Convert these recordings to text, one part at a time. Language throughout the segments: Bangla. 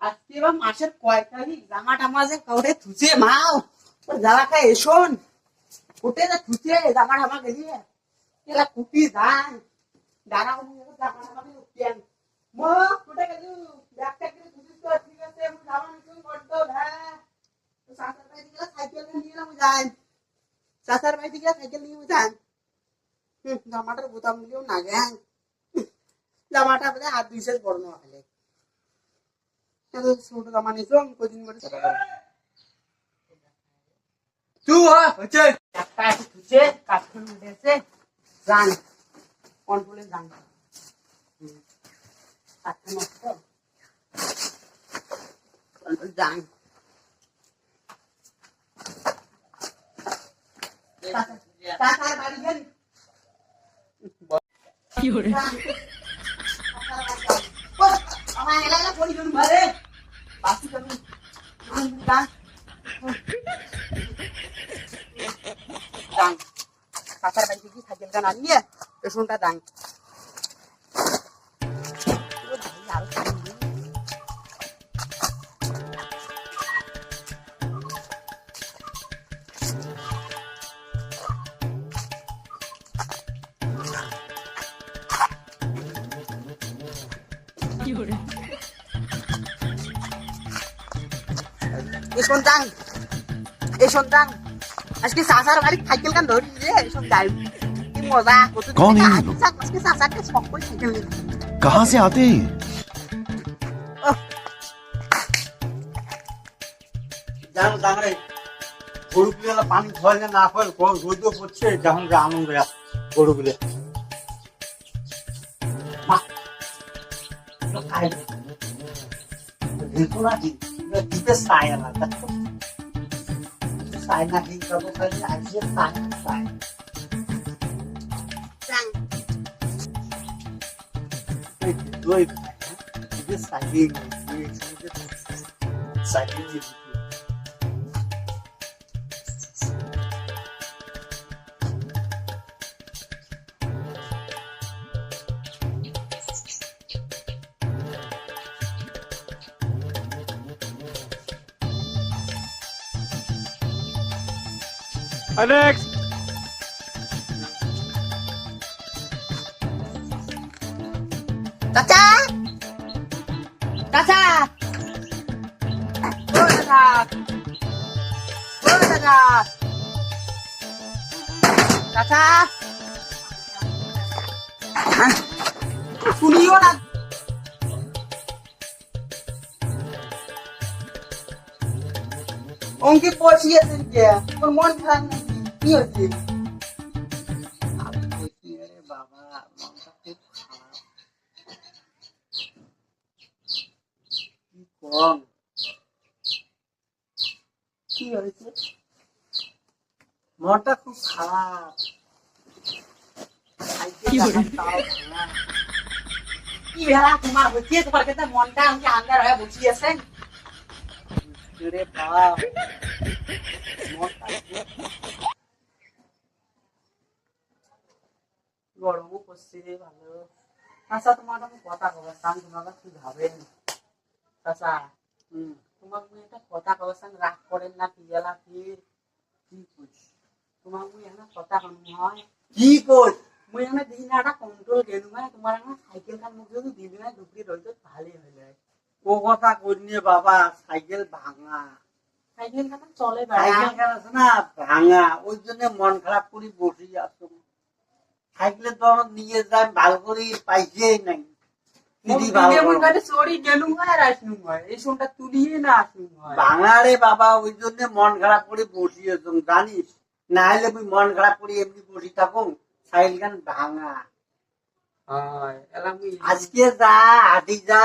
আজকে বা মাসের কয় তারিখ জামা টামা যে কাউরে থুচে মাও জ্বালা খায় এসন উঠে যে থুচে জামা টামা গেলিয়ে এলা কুপি যান দাঁড়াও জামা টামা উঠিয়ান মো উঠে গেলু ব্যাগটা করে থুচিস তো ঠিক আছে আমি জামা নিচুন করতো হ্যাঁ তো সাতার বাই দিকে সাইকেল নিয়ে এলাম যাই সাতার বাই দিকে সাইকেল নিয়ে যান জামাটার বোতাম দিলেও না গ্যাং জামাটা বোধহয় হাত দুই সাইজ বড় নেওয়া হলে ছোট জামা নিয়েছো আমি কদিন পরে তুই হচ্ছে একটা আছে থুচে কাঠখন উঠেছে যান কন্ট্রোলে যান কাঠখন নষ্ট কন্ট্রোল যান তার বাড়ি গেল কি করে আমার এলাকা পরিজন ভরে বাসি তুমি যান যান কাকার বাড়িতে কি সাইকেল গান আনিয়ে পেছনটা যান কি করে এই সন্তান আজকে সাসার বাড়ি সাইকেল গান ধরি রে সব যাই কি মজা কত कौन है ये लोग? আজকে সাসাকে সব করে সাইকেল নিয়ে कहाँ से आते हैं জানো জানরে গরুগুলো পানি খাওয়ালে না খাওয়ালে রোদ পড়ছে যখন যে আনন্দ গরুগুলো দিতে চায় না চায় না কি করবো খালি আজকে চায় দই সাইকেল সাইকেল Alex! চাচা চাচা ও দাদা চাচা শুনিও না অঙ্কে পচিয়েছেন কে তোর মন খারাপ নাকি কি হচ্ছে বাবা মনটা খুব খারাপ কি কম কি হয়েছে মনটা খুব খারাপ কি বলে? কি ভেলা তোমার হচ্ছে তোমার কাছে মনটা আমাকে আন্দার হয়ে বসিয়েছেন রে বাবা মনটা গরমও করছে ভালো আচ্ছা তোমার আমি কথা কবেন তোমার কি ভাবেন চাচা তোমার মুই একটা কথা কবেন রাগ করেন না কি গেলা কি কি করছি তোমার মুই একটা কথা কম হয় কি কর মুই এখানে দিন একটা কন্ট্রোল গেলু মানে তোমার এখানে সাইকেল খান মুখ যদি দিবি না দুপুরে রইতো ভালোই হয়ে যায় ও কথা করিনি বাবা সাইকেল ভাঙা সাইকেল খান চলে সাইকেল বেড়া আছে না ভাঙা ওই জন্য মন খারাপ করে বসে আছো সাইকেলে তো নিয়ে যায় ভালো করে পাইছেই নাই দিদি ভালো চড়ি গেলু হয় আর আসনু হয় এই সোনটা তুলিয়ে না আসনু হয় ভাঙা রে বাবা ওই জন্য মন খারাপ করে বসিয়েছ জানিস না হলে তুই মন খারাপ করে এমনি বসে থাকো সাইকেল গান ভাঙা হয় এলা মুই আজকে যা আদি যা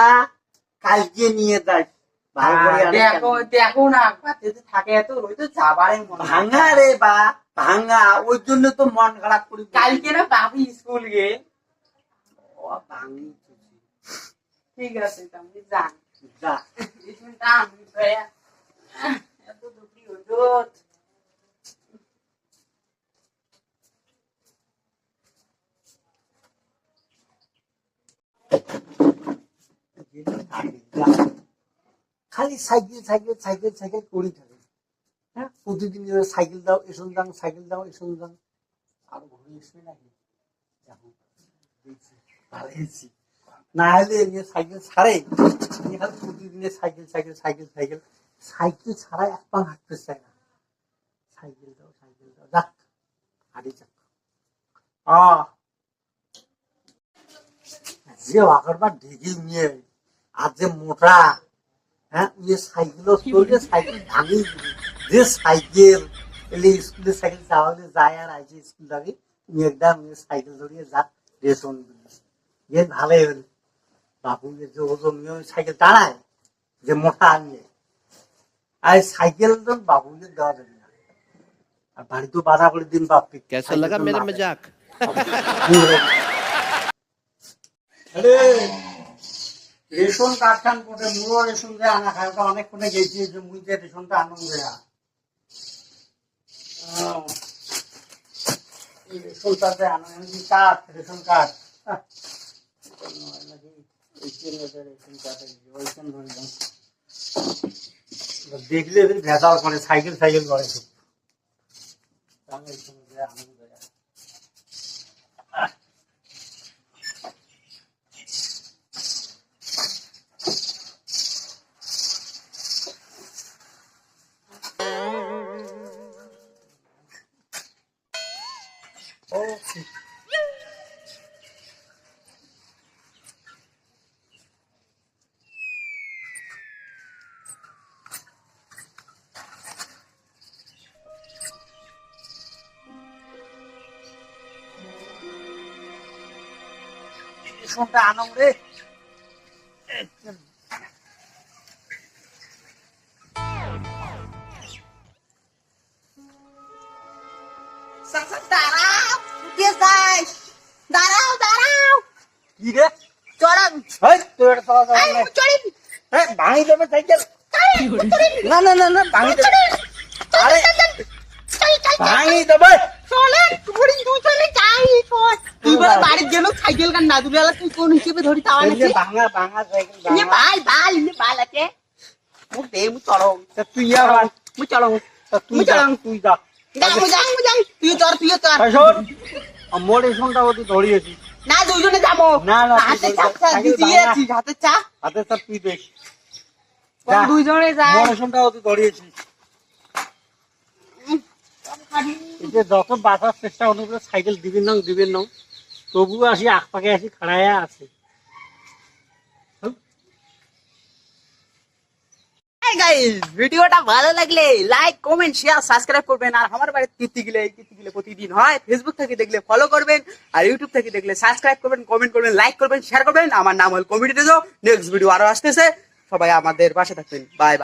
কালকে নিয়ে যাস ভালো করে দেখো দেখো না একবার যদি থাকে এত ওই তো যাবারে মন ভাঙা রে বা ভাঙা ওই জন্য তো মন খারাপ করে কালকে না বাবু স্কুল গে ও ভাঙি ঠিক আছে তুমি যান যা স্কুলটা আমি এত দুপুরি হইতো খালি সাইকেল সাইকেল সাইকেল সাইকেল করি থাকে। হ্যাঁ, প্রতিদিন সাইকেল দাও এসন যান, সাইকেল দাও এসন যান। আর ঘুরে এসবে নাকি এখন দেখছি ভালো হয়েছি। না হলে এমনি সাইকেল ছাড়ে, খালি প্রতিদিনে cycle cycle cycle cycle cycle ছাড়া এক পা হাঁটতে চায় না। সাইকেল দাও যাক হাঁটি যাক। যে আগরবার ঢেকে নিয়ে আর যে মোটা, হ্যাঁ সাইকেলও চলছে, সাইকেল ভাঙি যে সাইকেল এলে স্কুলে সাইকেল যাওয়ালে যায় আর আইসে স্কুল যাবি একদম সাইকেল ধরিয়ে যাক রেশন দিলে ভালোই হল। বাবু যে ওজন সাইকেল দাঁড়ায় যে মোটা নিয়ে আর সাইকেল তো বাবুকে দেওয়া যাবে না। আর বাড়িতে বাধা করে দিন বাপি कैसा लगा मेरा मजाक? রেশন কার্ড করে মুড়ো রেশন যে আনা খায় অনেক কোনে গেছি যে মুই যে রেশনটা আনন্দ দেয়া রেশনটা যে আনা কার্ড রেশন কার্ড দেখলে ভেজাল করে সাইকেল সাইকেল করে খুব আনন্দ দেয়া। রেশনটা আনম রে দাঁড়াও উঠে যাই, দাঁড়াও দাঁড়াও কি রে চড়ান তোর চড়িন ভাঙি দেবে সাইকেল। না না না না ভাঙি দেবে, আরে ভাঙি দেবে চলে ঘুরি দুজনে যাই চল। তুই বলে বাড়ির গেল সাইকেল কান না দুলে তুই কোন হিসেবে ধরি তাওয়া নাকি ভাঙা ভাঙা সাইকেল ইয়ে বাল আছে মুখ দে মু চড়ো তুই আবার মু চড়ো তুই যা তুই যা তুই চড় মোর রেশনটা ওদের ধরিয়েছি। না দুজনে যাবো না না হাতে চাপ দিয়েছি হাতে চাপ হাতে চাপ তুই দেখ দুজনে যাই মোর রেশনটা ওদের ধরিয়েছি। এই যে যত বাঁচার চেষ্টা অনুযায়ী সাইকেল দিবেন না তবুও আসি আকপাকে আসি খাড়াইয়া আছে। ভিডিওটা ভালো লাগলে লাইক কমেন্ট শেয়ার সাবস্ক্রাইব করবেন। আর আমার বাড়িতে কীর্তি গিলে প্রতিদিন হয়, ফেসবুক থেকে দেখলে ফলো করবেন, আর ইউটিউব থেকে দেখলে সাবস্ক্রাইব করবেন, কমেন্ট করবেন, লাইক করবেন, শেয়ার করবেন। আমার নাম হল কমেডি রেজো। নেক্সট ভিডিও আরো আসতেছে, সবাই আমাদের পাশে থাকবেন। Bye bye.